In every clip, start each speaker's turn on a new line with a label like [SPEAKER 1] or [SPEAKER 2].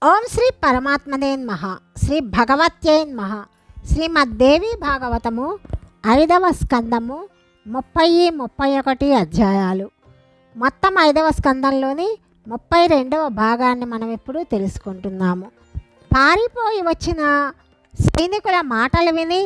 [SPEAKER 1] ఓం శ్రీ పరమాత్మనే నమః. శ్రీ భగవత్యై నమః. శ్రీమద్దేవి భాగవతము 5వ స్కందము 30-31 అధ్యాయాలు. మొత్తం 5వ స్కందంలోని 32వ భాగాన్ని మనం ఇప్పుడు తెలుసుకుంటున్నాము. పారిపోయి వచ్చిన సైనికుల మాటలు విని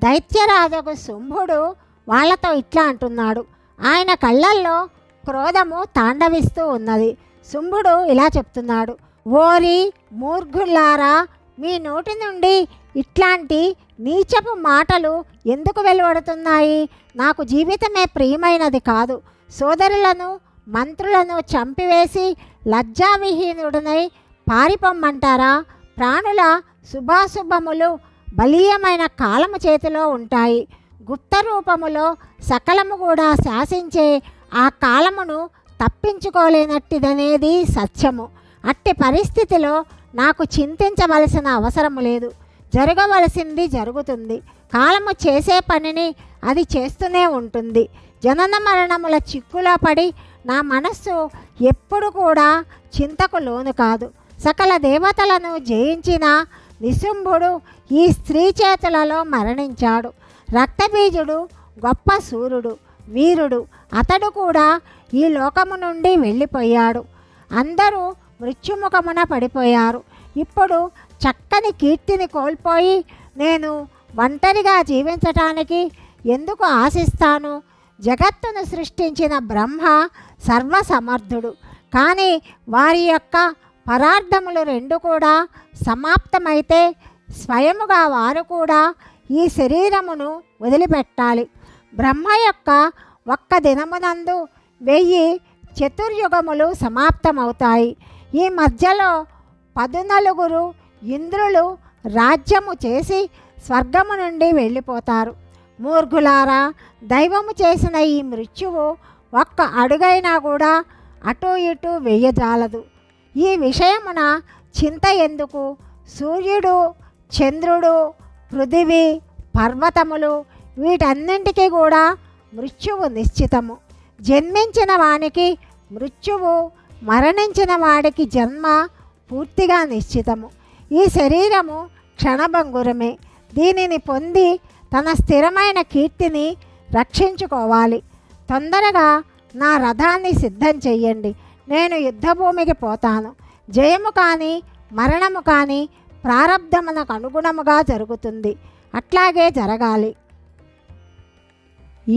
[SPEAKER 1] దైత్యరాజుకు శుంభుడు వాళ్లతో ఇట్లా అంటున్నాడు. ఆయన కళ్ళల్లో క్రోధము తాండవిస్తూ ఉన్నది. శుంభుడు ఇలా చెప్తున్నాడు: ఓరి మూర్ఘులారా, మీ నోటి నుండి ఇట్లాంటి నీచపు మాటలు ఎందుకు వెలువడుతున్నాయి? నాకు జీవితమే ప్రియమైనది కాదు. సోదరులను మంత్రులను చంపివేసి లజ్జావిహీనుడనై పారిపోమ్మంటారా? ప్రాణుల శుభాశుభములు బలీయమైన కాలము చేతిలో ఉంటాయి. గుప్త రూపములో సకలము కూడా శాసించే ఆ కాలమును తప్పించుకోలేనట్టిదనేది సత్యము. అట్టి పరిస్థితిలో నాకు చింతించవలసిన అవసరము లేదు. జరగవలసింది జరుగుతుంది. కాలము చేసే పనిని అది చేస్తూనే ఉంటుంది. జనన మరణముల చిక్కులో పడి నా మనస్సు ఎప్పుడు కూడా చింతకు లోను కాదు. సకల దేవతలను జయించిన నిశుంభుడు ఈ స్త్రీ చేతులలో మరణించాడు. రక్తబీజుడు గొప్ప సూర్యుడు, వీరుడు. అతడు కూడా ఈ లోకము నుండి వెళ్ళిపోయాడు. అందరూ మృత్యుముఖమున పడిపోయారు. ఇప్పుడు చక్కని కీర్తిని కోల్పోయి నేను ఒంటరిగా జీవించటానికి ఎందుకు ఆశిస్తాను? జగత్తును సృష్టించిన బ్రహ్మ సర్వసమర్థుడు. కానీ వారి యొక్క పరార్థములు రెండు కూడా సమాప్తమైతే స్వయముగా వారు కూడా ఈ శరీరమును వదిలిపెట్టాలి. బ్రహ్మ యొక్క ఒక్క దినమునందు 1000 చతుర్యుగములు సమాప్తమవుతాయి. ఈ మధ్యలో 14 ఇంద్రులు రాజ్యము చేసి స్వర్గము నుండి వెళ్ళిపోతారు. మూర్ఘులారా, దైవము చేసిన ఈ మృత్యువు ఒక్క అడుగైనా కూడా అటు ఇటు వెయ్యజాలదు. ఈ విషయమున చింత ఎందుకు? సూర్యుడు, చంద్రుడు, పృథివీ, పర్వతములు వీటన్నింటికీ కూడా మృత్యువు నిశ్చితము. జన్మించిన వానికి మృత్యువు, మరణించిన వాడికి జన్మ పూర్తిగా నిశ్చితము. ఈ శరీరము క్షణభంగురమే. దీనిని పొంది తన స్థిరమైన కీర్తిని రక్షించుకోవాలి. తొందరగా నా రథాన్ని సిద్ధం చెయ్యండి. నేను యుద్ధభూమికి పోతాను. జయము కానీ మరణము కానీ ప్రారబ్ధమునకు అనుగుణముగా జరుగుతుంది. అట్లాగే జరగాలి.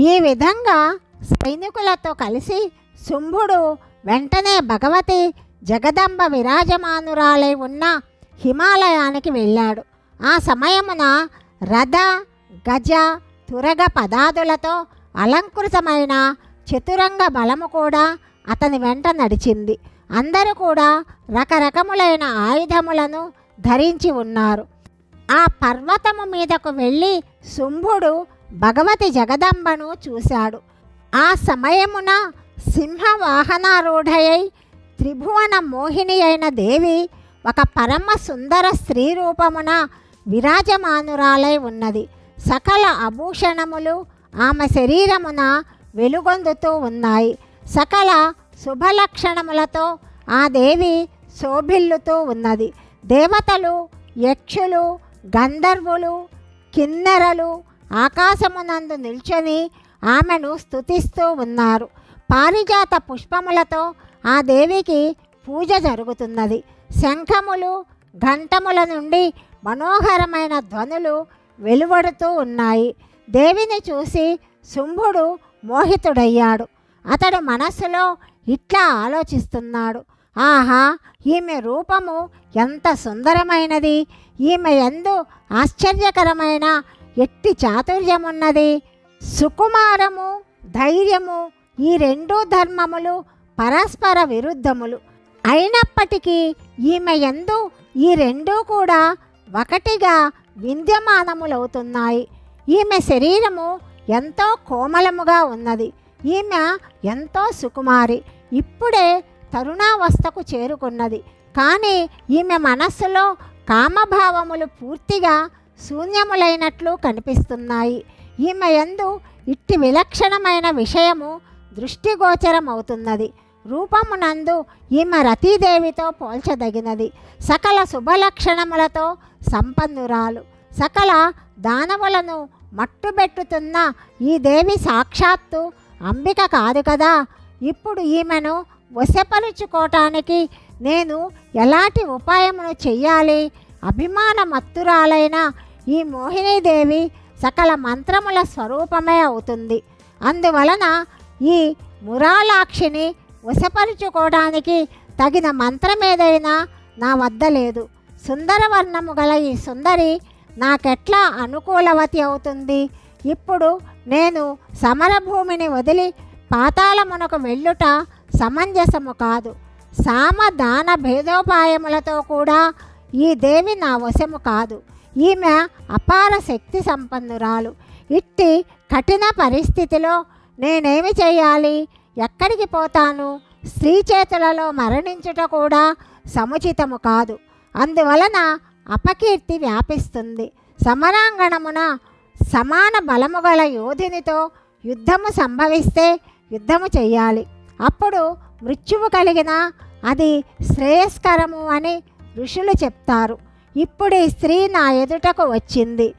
[SPEAKER 1] ఈ విధంగా సైనికులతో కలిసి శుంభుడు వెంటనే భగవతి జగదంబ విరాజమానురాలై ఉన్న హిమాలయానికి వెళ్ళాడు. ఆ సమయమున రథ, గజ, తురగ పదాదులతో అలంకృతమైన చతురంగ బలము కూడా అతని వెంట నడిచింది. అందరూ కూడా రకరకములైన ఆయుధములను ధరించి ఉన్నారు. ఆ పర్వతము మీదకు వెళ్ళి శుంభుడు భగవతి జగదంబను చూశాడు. ఆ సమయమున సింహవాహనారూఢయై త్రిభువన మోహిని అయిన దేవి ఒక పరమ సుందర స్త్రీ రూపమున విరాజమానురాలై ఉన్నది. సకల ఆభూషణములు ఆమె శరీరమున వెలుగొందుతూ ఉన్నాయి. సకల శుభలక్షణములతో ఆ దేవి శోభిల్లుతూ ఉన్నది. దేవతలు, యక్షులు, గంధర్వులు, కిన్నెరలు ఆకాశమునందు నిల్చొని ఆమెను స్తుతిస్తూ ఉన్నారు. పారిజాత పుష్పములతో ఆ దేవికి పూజ జరుగుతున్నది. శంఖములు, ఘంటముల నుండి మనోహరమైన ధ్వనులు వెలువడుతూ ఉన్నాయి. దేవిని చూసి శుంభుడు మోహితుడయ్యాడు. అతడు మనస్సులో ఇట్లా ఆలోచిస్తున్నాడు: ఆహా, ఈమె రూపము ఎంత సుందరమైనది! ఈమె యందు ఆశ్చర్యకరమైన ఎట్టి చాతుర్యమున్నది! సుకుమారము, ధైర్యము ఈ రెండు ధర్మములు పరస్పర విరుద్ధములు అయినప్పటికీ ఈమె యందు ఈ రెండూ కూడా ఒకటిగా విద్యమానములవుతున్నాయి. ఈమె శరీరము ఎంతో కోమలముగా ఉన్నది. ఈమె ఎంతో సుకుమారి. ఇప్పుడే తరుణావస్థకు చేరుకున్నది. కానీ ఈమె మనస్సులో కామభావములు పూర్తిగా శూన్యములైనట్లు కనిపిస్తున్నాయి. ఈమె యందు ఇట్టి విలక్షణమైన విషయము దృష్టిగోచరమవుతున్నది. రూపమునందు ఈమె రతీదేవితో పోల్చదగినది. సకల శుభలక్షణములతో సంపన్నురాలు. సకల దానవులను మట్టుబెట్టుతున్న ఈ దేవి సాక్షాత్తు అంబిక కాదు కదా. ఇప్పుడు ఈమెను వశపరుచుకోవటానికి నేను ఎలాంటి ఉపాయమును చెయ్యాలి? అభిమానమత్తురాలైన ఈ మోహినీదేవి సకల మంత్రముల స్వరూపమే అవుతుంది. అందువలన ఈ మురాలాక్షిని వశపరుచుకోవడానికి తగిన మంత్రమేదైనా నా వద్ద లేదు. సుందరవర్ణము గల ఈ సుందరి నాకెట్లా అనుకూలవతి అవుతుంది? ఇప్పుడు నేను సమరభూమిని వదిలి పాతాళమునకు వెళ్ళుట సమంజసము కాదు. సామ దాన భేదోపాయములతో కూడా ఈ దేవి నా వశము కాదు. ఈమె అపార శక్తి సంపన్నురాలు. ఇట్టి కఠిన పరిస్థితిలో నేనేమి చేయాలి? ఎక్కడికి పోతాను? స్త్రీ చేతులలో మరణించుట కూడా సముచితము కాదు. అందువలన అపకీర్తి వ్యాపిస్తుంది. సమరాంగణమున సమాన బలము గల యోధునితో యుద్ధము సంభవిస్తే యుద్ధము చెయ్యాలి. అప్పుడు మృత్యువు కలిగిన అది శ్రేయస్కరము అని ఋషులు చెప్తారు. ఇప్పుడు ఈ స్త్రీ నా ఎదుటకు వచ్చింది.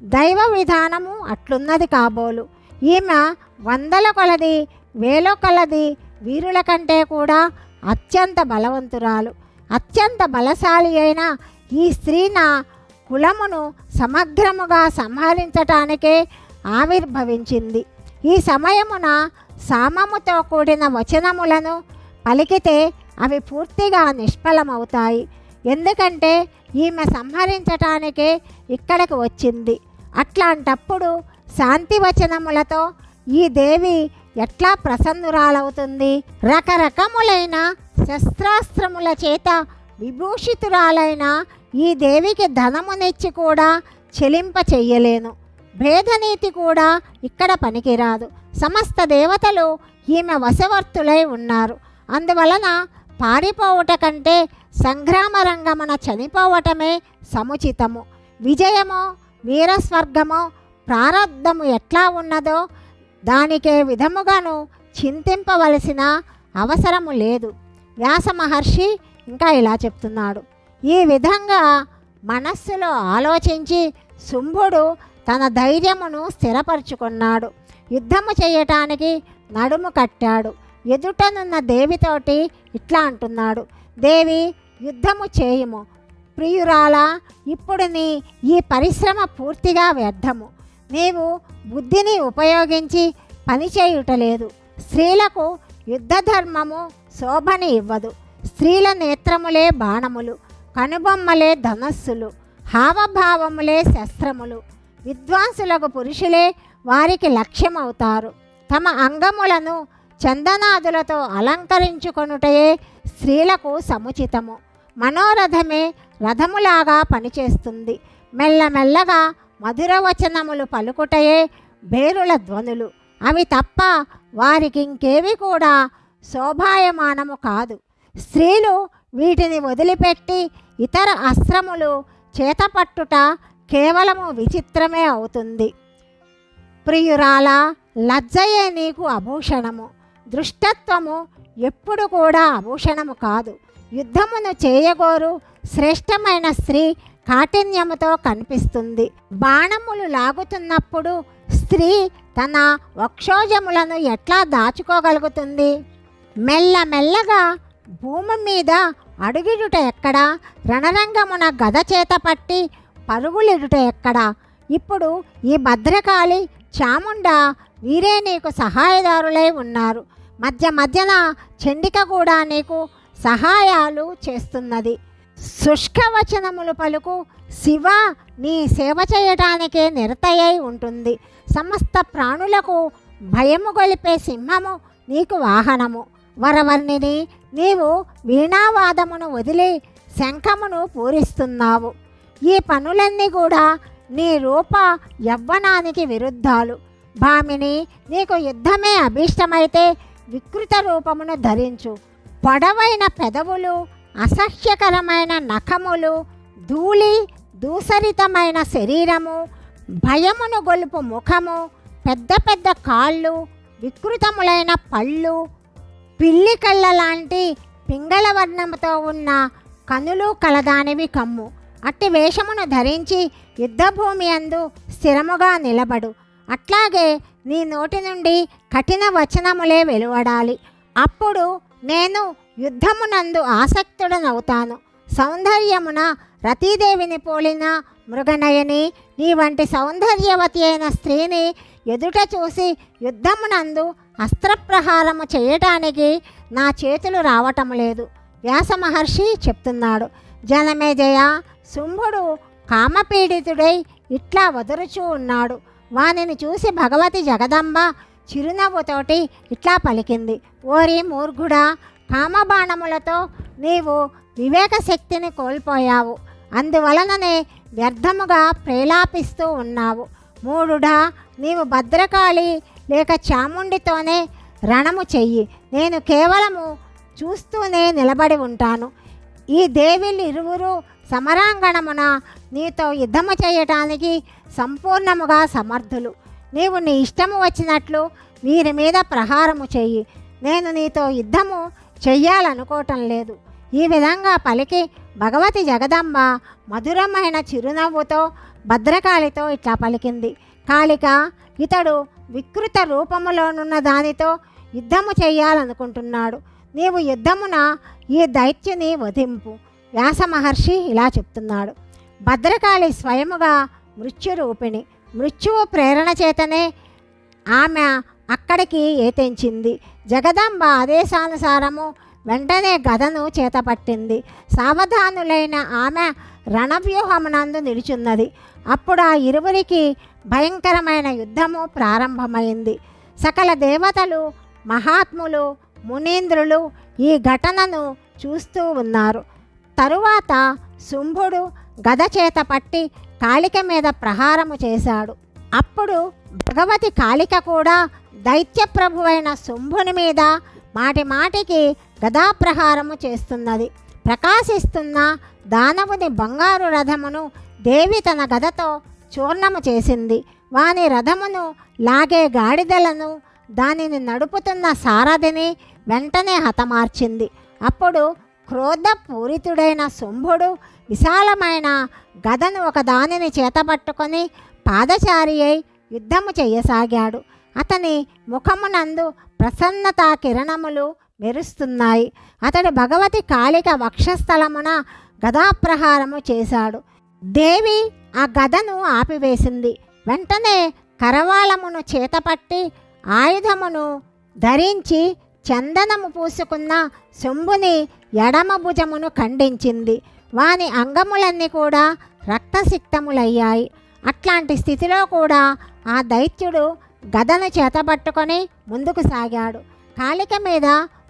[SPEAKER 1] దైవ విధానము అట్లున్నది కాబోలు. ఈమె వందల కొలది వేల కొలది వీరుల కంటే కూడా అత్యంత బలవంతురాలు. అత్యంత బలశాలి అయిన ఈ స్త్రీ నా కులమును సమగ్రముగా సంహరించటానికే ఆవిర్భవించింది. ఈ సమయమున సామముతో కూడిన వచనములను పలికితే అవి పూర్తిగా నిష్ఫలమవుతాయి. ఎందుకంటే ఈమె సంహరించటానికే ఇక్కడికి వచ్చింది. అట్లాంటప్పుడు శాంతి వచనములతో ఈ దేవి ఎట్లా ప్రసన్నురాలవుతుంది? రకరకములైన శస్త్రాస్త్రముల చేత విభూషితురాలైన ఈ దేవికి ధనమునిచ్చి కూడా చెలింప చెయ్యలేను. భేదనీతి కూడా ఇక్కడ పనికిరాదు. సమస్త దేవతలు ఈమె వశవర్తులై ఉన్నారు. అందువలన పారిపోవుట కంటే సంగ్రామ రంగమున చనిపోవటమే సముచితము. విజయమో వీరస్వర్గమో ప్రారబ్ధము ఎట్లా ఉన్నదో దానికే విధముగాను చింతింపవలసిన అవసరము లేదు. వ్యాస మహర్షి ఇంకా ఇలా చెప్తున్నాడు. ఈ విధంగా మనస్సులో ఆలోచించి శుంభుడు తన ధైర్యమును స్థిరపరుచుకున్నాడు. యుద్ధము చేయటానికి నడుము కట్టాడు. ఎదుటనున్న దేవితోటి ఇట్లా అంటున్నాడు. దేవి, యుద్ధము చేయుము. ప్రియురాలా, ఇప్పుడు నీ ఈ పరిశ్రమ పూర్తిగా వ్యర్థము. నీవు బుద్ధిని ఉపయోగించి పనిచేయుటలేదు. స్త్రీలకు యుద్ధ ధర్మము శోభని ఇవ్వదు. స్త్రీల నేత్రములే బాణములు, కనుబొమ్మలే ధనస్సులు, హావభావములే శస్త్రములు. విద్వాంసులకు పురుషులే వారికి లక్ష్యమవుతారు. తమ అంగములను చందనాదులతో అలంకరించుకొనుటయే స్త్రీలకు సముచితము. మనోరథమే రథములాగా పనిచేస్తుంది. మెల్లమెల్లగా మధురవచనములు పలుకుటయే భేరుల ధ్వనులు. అవి తప్ప వారికి ఇంకేవి కూడా శోభాయమానము కాదు. స్త్రీలు వీటిని వదిలిపెట్టి ఇతర అస్త్రములు చేతపట్టుట కేవలము విచిత్రమే అవుతుంది. ప్రియురాల, లజ్జయే నీకు అభూషణము. దృష్టత్వము ఎప్పుడు కూడా అభూషణము కాదు. యుద్ధమును చేయగోరు శ్రేష్టమైన స్త్రీ కాఠిన్యముతో కనిపిస్తుంది. బాణములు లాగుతున్నప్పుడు స్త్రీ తన వక్షోజములను ఎట్లా దాచుకోగలుగుతుంది? మెల్లమెల్లగా భూమి మీద అడుగిడుట ఎక్కడా? రణరంగమున గద చేత పట్టి పరుగులిడుట ఎక్కడా? ఇప్పుడు ఈ భద్రకాళి, చాముండ వీరే నీకు సహాయదారులై ఉన్నారు. మధ్య మధ్యన చండిక కూడా నీకు సహాయాలు చేస్తున్నది. శుష్కవచనములు పలుకు శివ నీ సేవ చేయటానికే నిరతయై ఉంటుంది. సమస్త ప్రాణులకు భయము గొలిపే సింహము నీకు వాహనము. వరవర్ణిని, నీవు వీణావాదమును వదిలి శంఖమును పూరిస్తున్నావు. ఈ పనులన్నీ కూడా నీ రూప యవ్వనానికి విరుద్ధాలు. భామిని, నీకు యుద్ధమే అభీష్టమైతే వికృత రూపమును ధరించు. పొడవైన పెదవులు, అసహ్యకరమైన నఖములు, ధూళి దూసరితమైన శరీరము, భయమును గొలుపు ముఖము, పెద్ద పెద్ద కాళ్ళు, వికృతములైన పళ్ళు, పిల్లి కళ్ళ లాంటి పింగళ వర్ణముతో ఉన్న కనులు కలదానివి కమ్ము. అట్టి వేషమును ధరించి యుద్ధభూమి యందు స్థిరముగా నిలబడు. అట్లాగే నీ నోటి నుండి కఠిన వచనములే వెలువడాలి. అప్పుడు నేను యుద్ధమునందు ఆసక్తుడనవుతాను. సౌందర్యమున రతీదేవిని పోలిన మృగనయని నీ వంటి సౌందర్యవతి అయిన స్త్రీని ఎదుట చూసి యుద్ధమునందు అస్త్రప్రహారము చేయటానికి నా చేతులు రావటం లేదు. వ్యాస మహర్షి చెప్తున్నాడు. జనమేజయ, శుంభుడు కామపీడితుడై ఇట్లా వదురుచూ ఉన్నాడు. వానిని చూసి భగవతి జగదంబ చిరునవ్వుతోటి ఇట్లా పలికింది. ఓరి మూర్ఘుడా, కామబాణములతో నీవు వివేక శక్తిని కోల్పోయావు. అందువలననే వ్యర్థముగా ప్రేలాపిస్తూ ఉన్నావు. మూఢుడా, నీవు భద్రకాళి లేక చాముండితోనే రణము చెయ్యి. నేను కేవలము చూస్తూనే నిలబడి ఉంటాను. ఈ దేవిలు ఇరువురు సమరాంగణమున నీతో యుద్ధము చేయటానికి సంపూర్ణముగా సమర్థులు. నీవు నీ ఇష్టము వచ్చినట్లు వీరి మీద ప్రహారము చెయ్యి. నేను నీతో యుద్ధము చెయ్యాలనుకోవటం లేదు. ఈ విధంగా పలికి భగవతి జగదంబ మధురమైన చిరునవ్వుతో భద్రకాళితో ఇట్లా పలికింది. కాళిక, ఇతడు వికృత రూపములోనున్న దానితో యుద్ధము చెయ్యాలనుకుంటున్నాడు. నీవు యుద్ధమున ఈ దైత్యుని వధింపు. వ్యాస మహర్షి ఇలా చెప్తున్నాడు. భద్రకాళి స్వయముగా మృత్యురూపిణి. మృత్యువు ప్రేరణ చేతనే ఆమె అక్కడికి ఏతెంచింది. జగదంబ ఆదేశానుసారము వెంటనే గదను చేతపట్టింది. సావధానులైన ఆమె రణవ్యూహమునందు నిలుచున్నది. అప్పుడు ఆ ఇరువురికి భయంకరమైన యుద్ధము ప్రారంభమైంది. సకల దేవతలు, మహాత్ములు, మునీంద్రులు ఈ ఘటనను చూస్తూ ఉన్నారు. తరువాత శుంభుడు గద చేత పట్టి కాళిక మీద ప్రహారము చేశాడు. అప్పుడు భగవతి కాళిక కూడా దైత్యప్రభువైన శుంభుని మీద మాటి మాటికి గదాప్రహారము చేస్తున్నది. ప్రకాశిస్తున్న దానవుని బంగారు రథమును దేవి తన గదతో చూర్ణము చేసింది. వాని రథమును లాగే గాడిదలను, దానిని నడుపుతున్న సారథిని వెంటనే హతమార్చింది. అప్పుడు క్రోధపూరితుడైన శుంభుడు విశాలమైన గదను ఒక దానిని చేతపట్టుకొని పాదచారి అయి యుద్ధము చెయ్యసాగాడు. అతని ముఖమునందు ప్రసన్నతా కిరణములు మెరుస్తున్నాయి. అతడు భగవతి కాళిక వక్షస్థలమున గదాప్రహారము చేశాడు. దేవి ఆ గదను ఆపివేసింది. వెంటనే కరవాళమును చేతపట్టి ఆయుధమును ధరించి చందనము పూసుకున్న శంభుని ఎడమ భుజమును ఖండించింది. వాని అంగములన్నీ కూడా రక్తసిక్తములయ్యాయి. అట్లాంటి స్థితిలో కూడా ఆ దైత్యుడు గదను చేతబట్టుకొని ముందుకు సాగాడు. కాళిక మీద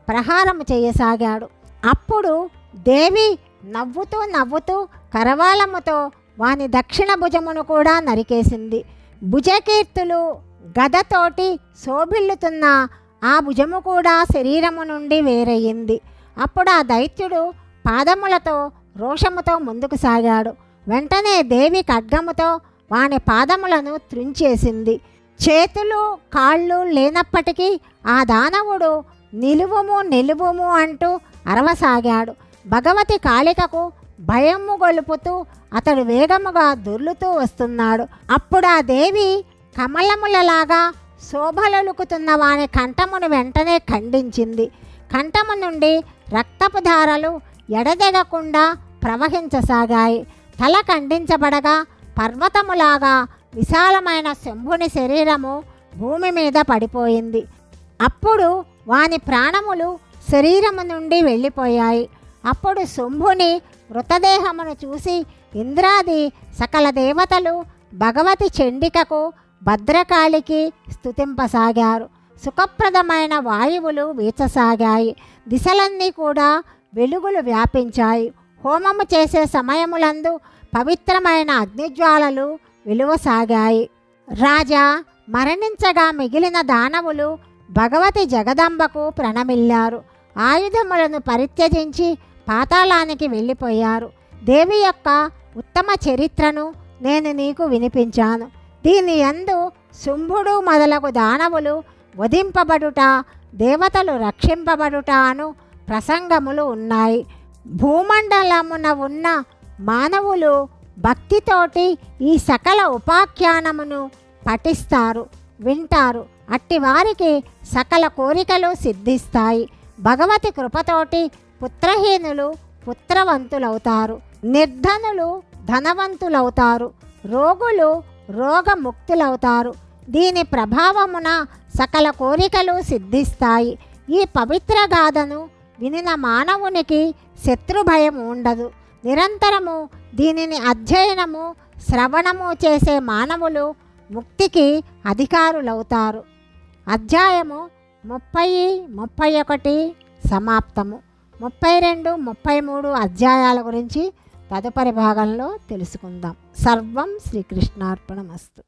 [SPEAKER 1] ప్రహారము చేయసాగాడు. అప్పుడు దేవి నవ్వుతూ నవ్వుతూ కరవాలముతో వాని దక్షిణ భుజమును కూడా నరికేసింది. భుజకీర్తులు గదతోటి శోభిల్లుతున్న ఆ భుజము కూడా శరీరము నుండి వేరయ్యింది. అప్పుడు ఆ దైత్యుడు పాదములతో రోషముతో ముందుకు సాగాడు. వెంటనే దేవి ఖడ్గముతో వాని పాదములను త్రుంచేసింది. చేతులు కాళ్ళు లేనప్పటికీ ఆ దానవుడు నిలువుము నిలువుము అంటూ అరవసాగాడు. భగవతి కాళికకు భయము గొలుపుతూ అతడు వేగముగా దొర్లుతూ వస్తున్నాడు. అప్పుడు ఆ దేవి కమలములలాగా శోభలొలుకుతున్న వాని కంఠమును వెంటనే ఖండించింది. కంఠము నుండి రక్తపు ధారలు ఎడదెగకుండా ప్రవహించసాగాయి. తల ఖండించబడగా పర్వతములాగా విశాలమైన శంభుని శరీరము భూమి మీద పడిపోయింది. అప్పుడు వాని ప్రాణములు శరీరము నుండి వెళ్ళిపోయాయి. అప్పుడు శంభుని మృతదేహమును చూసి ఇంద్రాది సకల దేవతలు భగవతి చండికకు భద్రకాళికి స్తుతింపసాగారు. సుఖప్రదమైన వాయువులు వీచసాగాయి. దిశలన్నీ కూడా వెలుగులు వ్యాపించాయి. హోమము చేసే సమయములందు పవిత్రమైన అగ్నిజ్వాలలు వెలువసాగాయి. రాజా, మరణించగా మిగిలిన దానవులు భగవతి జగదంబకు ప్రణమిల్లారు. ఆయుధములను పరిత్యజించి పాతాళానికి వెళ్ళిపోయారు. దేవి యొక్క ఉత్తమ చరిత్రను నేను నీకు వినిపించాను. దీని యందు శుంభుడు మొదలగు దానవులు వధింపబడుట, దేవతలు రక్షింపబడుట అను ప్రసంగములు ఉన్నాయి. భూమండలమున ఉన్న మానవులు భక్తితోటి ఈ సకల ఉపాఖ్యానమును పఠిస్తారు, వింటారు. అట్టి వారికి సకల కోరికలు సిద్ధిస్తాయి. భగవతి కృపతోటి పుత్రహీనులు పుత్రవంతులవుతారు, నిర్ధనులు ధనవంతులవుతారు, రోగులు రోగముక్తులవుతారు. దీని ప్రభావమున సకల కోరికలు సిద్ధిస్తాయి. ఈ పవిత్ర గాథను వినిన మానవునికి శత్రుభయం ఉండదు. నిరంతరము దీనిని అధ్యయనము శ్రవణము చేసే మానవులు ముక్తికి అధికారులవుతారు. అధ్యాయము 30, 31 సమాప్తము. 32, 33 అధ్యాయాల గురించి తదుపరి భాగంలో తెలుసుకుందాం. సర్వం శ్రీకృష్ణార్పణమస్తు.